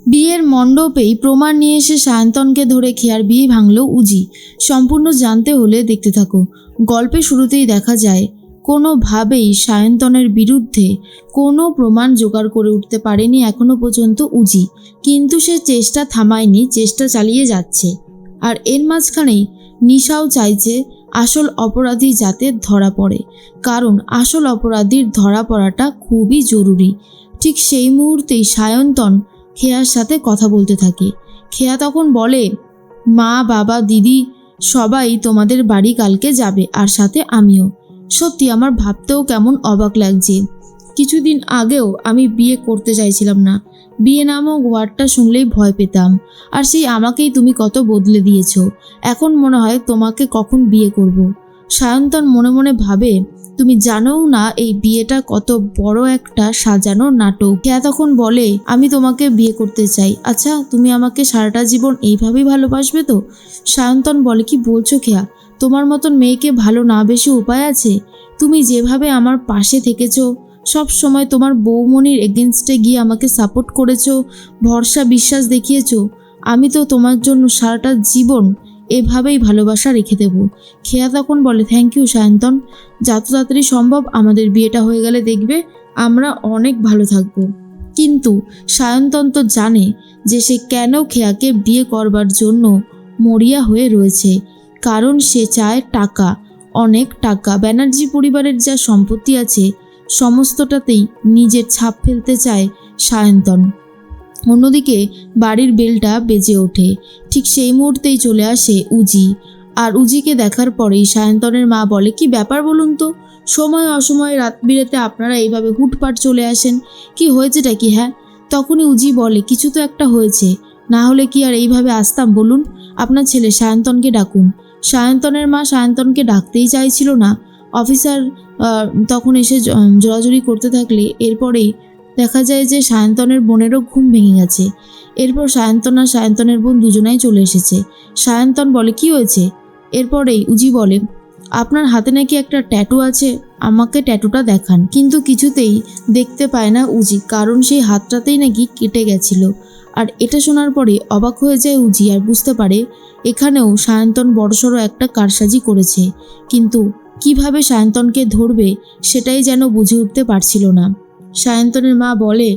বিয়ের মণ্ডপেই প্রমাণ নিয়ে এসে সায়ন্তনকে ধরে খেয়ার বিয়ে ভাঙল উজি। সম্পূর্ণ জানতে হলে দেখতে থাকো। গল্পে শুরুতেই দেখা যায় কোনোভাবেই সায়ন্তনের বিরুদ্ধে কোনো প্রমাণ জোগাড় করে উঠতে পারেনি এখনো পর্যন্ত উজি, কিন্তু সে চেষ্টা থামায়নি, চেষ্টা চালিয়ে যাচ্ছে। আর এর মাঝখানেই নিশাও চাইছে আসল অপরাধী যাতে ধরা পড়ে, কারণ আসল অপরাধীর ধরা পড়াটা খুবই জরুরি। ঠিক সেই মুহূর্তেই সায়ন্তন খেয়ার সাথে কথা বলতে থাকে। খেয়া তখন বলে, মা, বাবা, দিদি সবাই তোমাদের বাড়ি কালকে যাবে, আর সাথে আমিও। সত্যি আমার ভাবতেও কেমন অবাক লাগছে। কিছুদিন আগেও আমি বিয়ে করতে চাইছিলাম না, বিয়ে নামক ওয়ার্ডটা শুনলেই ভয় পেতাম। আর সেই আমাকেই তুমি কত বদলে দিয়েছো। এখন মনে হয় তোমাকে কখন বিয়ে করব। সায়ন্তন মনে মনে ভাবে, তুমি জানোও না এই বিয়েটা কত বড় একটা সাজানো নাটক। খেয়া তখন বলে, আমি তোমাকে বিয়ে করতে চাই। আচ্ছা, তুমি আমাকে সারাটা জীবন এইভাবেই ভালোবাসবে তো? সায়ন্তন বলে, কি বলছো খেয়া? তোমার মতন মেয়েকে ভালো না বেশি উপায় আছে? তুমি যেভাবে আমার পাশে থেকেছো, সব সময় তোমার বৌমনির এগেনস্টে গিয়ে আমাকে সাপোর্ট করেছো, ভরসা বিশ্বাস দেখিয়েছো, আমি তো তোমার জন্য সারাটা জীবন এভাবেই ভালোবাসা রেখে দেব। খেয়া তখন বলে, থ্যাংক ইউ সায়ন্তন, যত তাড়াতাড়ি সম্ভব আমাদের বিয়েটা হয়ে গেলে দেখবে আমরা অনেক ভালো থাকব। কিন্তু সায়ন্তন তো জানে যে সে কেন খেয়াকে বিয়ে করবার জন্য মরিয়া হয়ে রয়েছে, কারণ সে চায় টাকা, অনেক টাকা। ব্যানার্জি পরিবারের যা সম্পত্তি আছে সমস্তটাতেই নিজের ছাপ ফেলতে চায় সায়ন্তন। অন্যদিকে বাড়ির বেলটা বেজে ওঠে। ঠিক সেই মুহূর্তেই চলে আসে উজি। আর উজিকে দেখার পরেই সায়ন্তনের মা বলে, কি ব্যাপার বলুন তো, সময় অসময়ে রাত বিরেতে আপনারা এইভাবে হুটপাট চলে আসেন, কি হয়েছেটা কি? হ্যাঁ, তখনই উজি বলে, কিছু তো একটা হয়েছে, না হলে কি আর এইভাবে আসতাম বলুন? আপনার ছেলে সায়ন্তনকে ডাকুন। সায়ন্তনের মা সায়ন্তনকে ডাকতেই চাইছিল না। অফিসার তখন এসে জোরাজুরি করতে থাকলে এরপরেই দেখা যায় যে সায়ন্তনের বোনেরও ঘুম ভেঙে গেছে। এরপর সায়ন্তন আর সায়ন্তনের বোন দুজনাই চলে এসেছে। সায়ন্তন বলে, কি হয়েছে? এরপরেই উজি বলে, আপনার হাতে নাকি একটা ট্যাটু আছে, আমাকে ট্যাটুটা দেখান। কিন্তু কিছুতেই দেখতে পায় না উজি, কারণ সেই হাতটাতেই নাকি কেটে গেছিল। আর এটা শোনার পরে অবাক হয়ে যায় উজি, আর বুঝতে পারে এখানেও সায়ন্তন বড়সড় একটা কারসাজি করেছে। কিন্তু কিভাবে সায়ন্তনকে ধরবে সেটাই যেন বুঝে উঠতে পারছিল না। সায়ন্তনের মা বলে,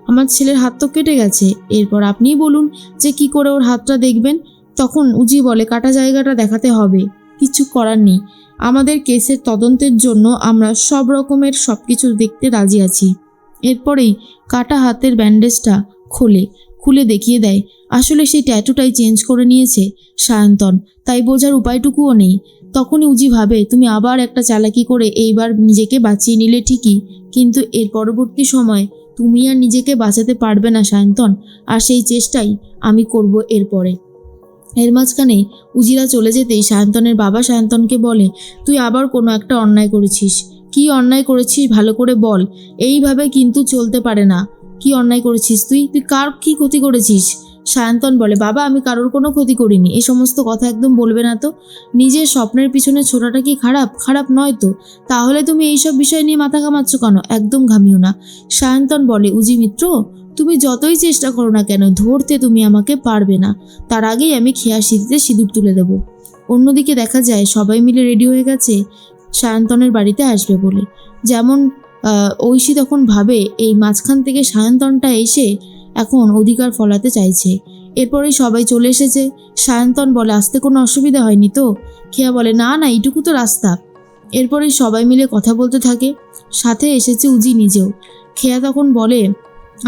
আমার ছেলের হাত তো কেটে গেছে, এরপর আপনিই বলুন যে কি করে ওর হাতটা দেখবেন। তখন উজি বলে, কাটা জায়গাটা দেখাতে হবে, কিছু করার নেই, আমাদের কেসের তদন্তের জন্য আমরা সব রকমের সব কিছু দেখতে রাজি আছি। এরপরেই কাটা হাতের ব্যান্ডেজটা খুলে দেখিয়ে দেয় আসলে সেই ট্যাটুটাই চেঞ্জ করে নিয়েছে সায়ন্তন, তাই বোঝার উপায়টুকুও নেই। তখনই উজি ভাবে, তুমি আবার একটা চালাকি করে এইবার নিজেকে বাঁচিয়ে নিলে ঠিকই, কিন্তু এর পরবর্তী সময় তুমি আর নিজেকে বাঁচাতে পারবে না সায়ন্তন, আর সেই চেষ্টাই আমি করব এরপরে। এর মাঝখানে উজিরা চলে যেতেই সায়ন্তনের বাবা সায়ন্তনকে বলে, তুই আবার কোনো একটা অন্যায় করেছিস। কি অন্যায় করেছিস ভালো করে বল, এইভাবে কিন্তু চলতে পারে না। কি অন্যায় করেছিস তুই? কার কি ক্ষতি করেছিস? সায়ন্তন বলে, বাবা আমি কারোর কোনো ক্ষতি করিনি, এই সমস্ত কথা একদম বলবে না তো। নিজের স্বপ্নের পিছনে ছোটাটা কি খারাপ নয় তো? তাহলে তুমি এইসব বিষয় নিয়ে মাথা ঘামাচ্ছ কেন? একদম ঘামিও না। সায়ন্তন বলে, উজি মিত্র, তুমি যতই চেষ্টা করো না কেন ধরতে তুমি আমাকে পারবে না, তার আগেই আমি খেয়ার সিঁথিতে সিঁদুর তুলে দেব। অন্যদিকে দেখা যায় সবাই মিলে রেডি হয়ে গেছে সায়ন্তনের বাড়িতে আসবে বলে। যেমন ঐশী তখন ভাবে এই মাঝখান থেকে সায়ন্তনটা এসে এখন অধিকার ফলাতে চাইছে। এরপরেই সবাই চলে এসেছে। সায়ন্তন বলে, আসতে কোনো অসুবিধা হয়নি তো? খেয়া বলে, না না, এইটুকু তো রাস্তা। এরপরেই সবাই মিলে কথা বলতে থাকে, সাথে এসেছে উজি নিজেও। খেয়া তখন বলে,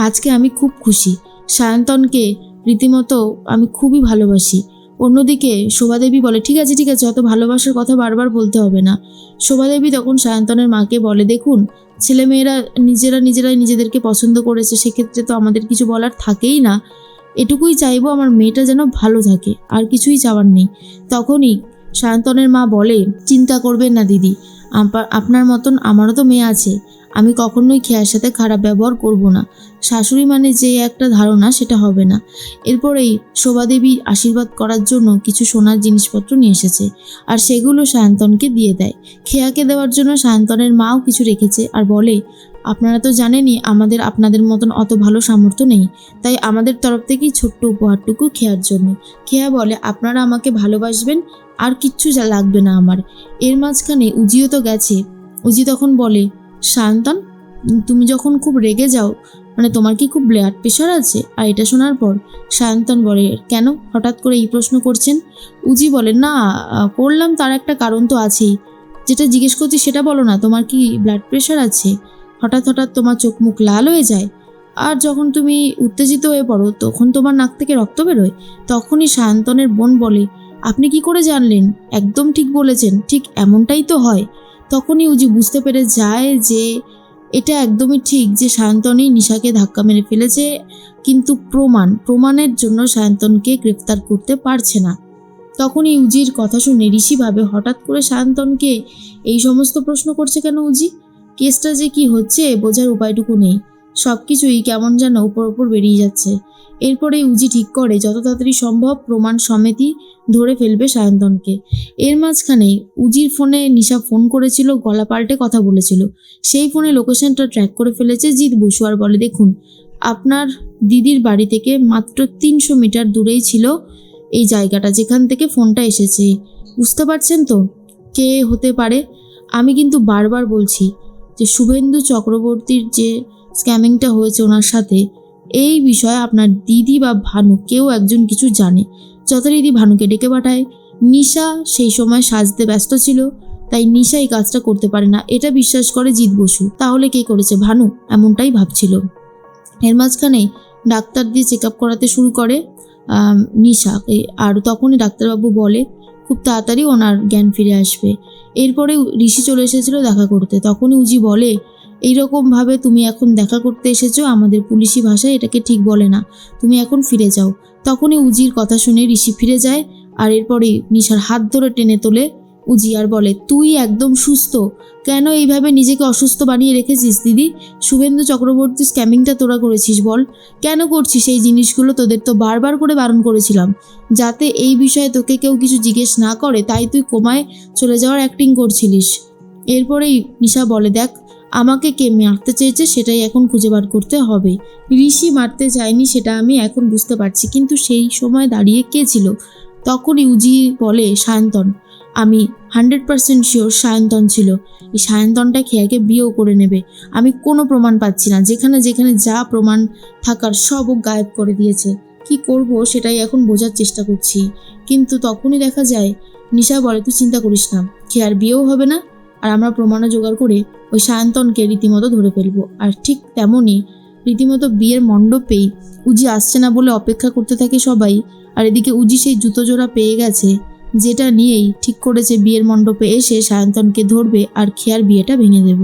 আজকে আমি খুব খুশি, সায়ন্তনকে রীতিমতো আমি খুবই ভালোবাসি। অন্যদিকে শোভাদেবী বলে, ঠিক আছে অত ভালোবাসার কথা বারবার বলতে হবে না। শোভাদেবী তখন সায়ন্তনের মাকে বলে, দেখুন ছেলেমেয়েরা নিজেরাই নিজেদেরকে পছন্দ করেছে, সেক্ষেত্রে তো আমাদের কিছু বলার থাকেই না। এটুকুই চাইবো আমার মেয়েটা যেন ভালো থাকে, আর কিছুই চাওয়ার নেই। তখনই সায়ন্তনের মা বলে, চিন্তা করবেন না দিদি, আপনার মতন আমারও তো মেয়ে আছে, আমি কখনোই খেয়ার সাথে খারাপ ব্যবহার করব না। শাশুড়ি মানে যে একটা ধারণা সেটা হবে না। এরপরেই শোভাদেবী আশীর্বাদ করার জন্য কিছু সোনার জিনিসপত্র নিয়ে এসেছে, আর সেগুলো সায়ন্তনকে দিয়ে দেয়। খেয়াকে দেওয়ার জন্য সায়ন্তনের মাও কিছু রেখেছে, আর বলে, আপনারা তো জানেনই আমাদের আপনাদের মতন অত ভালো সামর্থ্য নেই, তাই আমাদের তরফ থেকেই ছোট্ট উপহারটুকু খেয়ার জন্য। খেয়া বলে, আপনারা আমাকে ভালোবাসবেন, আর কিচ্ছু যা লাগবে না আমার। এর মাঝখানে উজিও তো গেছে। উজি তখন বলে, সায়ন্তন, তুমি যখন খুব রেগে যাও, মানে তোমার কি খুব ব্লাড প্রেশার আছে? আর এটা শোনার পর সায়ন্তন বলে, কেন হঠাৎ করে এই প্রশ্ন করছেন? উজি বলে, না করলাম, তার একটা কারণ তো আছেই। যেটা জিজ্ঞেস করছি সেটা বলো না, তোমার কি ব্লাড প্রেশার আছে? হঠাৎ হঠাৎ তোমার চোখ মুখ লাল হয়ে যায়, আর যখন তুমি উত্তেজিত হয়ে পড়ো তখন তোমার নাক থেকে রক্ত বেরোয়। তখনই সায়ন্তনের বোন বলে, আপনি কি করে জানলেন? একদম ঠিক বলেছেন, ঠিক এমনটাই তো হয়। তখনই উজি বুঝতে পেরে যায় যে এটা একদমই ঠিক, যে সায়ন্তনই নিশাকে ধাক্কা মেরে ফেলেছে, কিন্তু প্রমাণের জন্য সায়ন্তনকে গ্রেফতার করতে পারছে না। তখনই উজির কথা শুনে ঋষি ভাবে, হঠাৎ করে সায়ন্তনকে এই সমস্ত প্রশ্ন করছে কেন উজি? কেসটা যে কি হচ্ছে বোঝার উপায়টুকু নেই, সব কিছুই কেমন যেন উপর বেরিয়ে যাচ্ছে। এরপরে উজি ঠিক করে যত তাড়াতাড়ি সম্ভব প্রমাণ সমেতই ধরে ফেলবে সায়ন্তনকে। এর মাঝখানে উজির ফোনে নিশা ফোন করেছিল, গলা পাল্টে কথা বলেছিল। সেই ফোনে লোকেশনটা ট্র্যাক করে ফেলেছে জিৎ বসু, আর বলে, দেখুন আপনার দিদির বাড়ি থেকে মাত্র 300 মিটার দূরেই ছিল এই জায়গাটা যেখান থেকে ফোনটা এসেছে। বুঝতে পারছেন তো কে হতে পারে? আমি কিন্তু বারবার বলছি যে শুভেন্দু চক্রবর্তীর যে স্ক্যামিংটা হয়েছে ওনার সাথে, এই বিষয়ে আপনার দিদি বা ভানু কেউ একজন কিছু জানে। যথারীতি ভানুকে ডেকে পাঠায়। নিশা সেই সময় সাজতে ব্যস্ত ছিল, তাই নিশা এই কাজটা করতে পারে না, এটা বিশ্বাস করে জিৎ বসু। তাহলে কে করেছে? ভানু, এমনটাই ভাবছিল। এর মাঝখানে ডাক্তার দিয়ে চেক আপ করাতে শুরু করে নিশাকে, আর তখনই ডাক্তারবাবু বলে খুব তাড়াতাড়ি ওনার জ্ঞান ফিরে আসবে। এরপরে ঋষি চলে এসেছিল দেখা করতে। তখনই উজি বলে, এইরকমভাবে তুমি এখন দেখা করতে এসেছো, আমাদের পুলিশি ভাষায় এটাকে ঠিক বলে না, তুমি এখন ফিরে যাও। তখনই উজির কথা শুনে ঋষি ফিরে যায়, আর এরপরে নিশার হাত ধরে টেনে তোলে উজি, আর বলে, তুই একদম সুস্থ, কেন এইভাবে নিজেকে অসুস্থ বানিয়ে রেখেছিস দিদি? শুভেন্দু চক্রবর্তী স্ক্যামিংটা তোরা করেছিস বল, কেন করছিস এই জিনিসগুলো? তোদের তো বারবার করে বারণ করেছিলাম যাতে এই বিষয়ে তোকে কেউ কিছু জিজ্ঞেস না করে, তাই তুই কোমায় চলে যাওয়ার অ্যাক্টিং করছিলিস। এরপরেই নিশা বলে, দেখ আমাকে কে মারতে চেয়েছে সেটাই এখন খুঁজে বার করতে হবে। ঋষি মারতে চায়নি সেটা আমি এখন বুঝতে পারছি, কিন্তু সেই সময় দাঁড়িয়ে কে ছিল? তখনই উজি বলে, সায়ন্তন। আমি 100% শিওর সায়ন্তন ছিল। এই সায়ন্তনটা খেয়াকে বিয়েও করে নেবে। আমি কোনো প্রমাণ পাচ্ছি না, যেখানে যেখানে যা প্রমাণ থাকার সব ও গায়েব করে দিয়েছে। কি করব সেটাই এখন বোঝার চেষ্টা করছি। কিন্তু তখনই দেখা যায় নিশা বলে, তুই চিন্তা করিস না, খেয়ার বিয়েও হবে না, আর আমরা প্রমাণও জোগাড় করে ওই সায়ন্তনকে রীতিমতো ধরে ফেলবো। আর ঠিক তেমনই রীতিমতো বিয়ের মণ্ডপেই উজি আসছে না বলে অপেক্ষা করতে থাকে সবাই, আর এদিকে উজি সেই জুতো জোড়া পেয়ে গেছে, যেটা নিয়েই ঠিক করেছে বিয়ের মণ্ডপে এসে সায়ন্তনকে ধরবে আর খেয়ার বিয়েটা ভেঙে দেবে।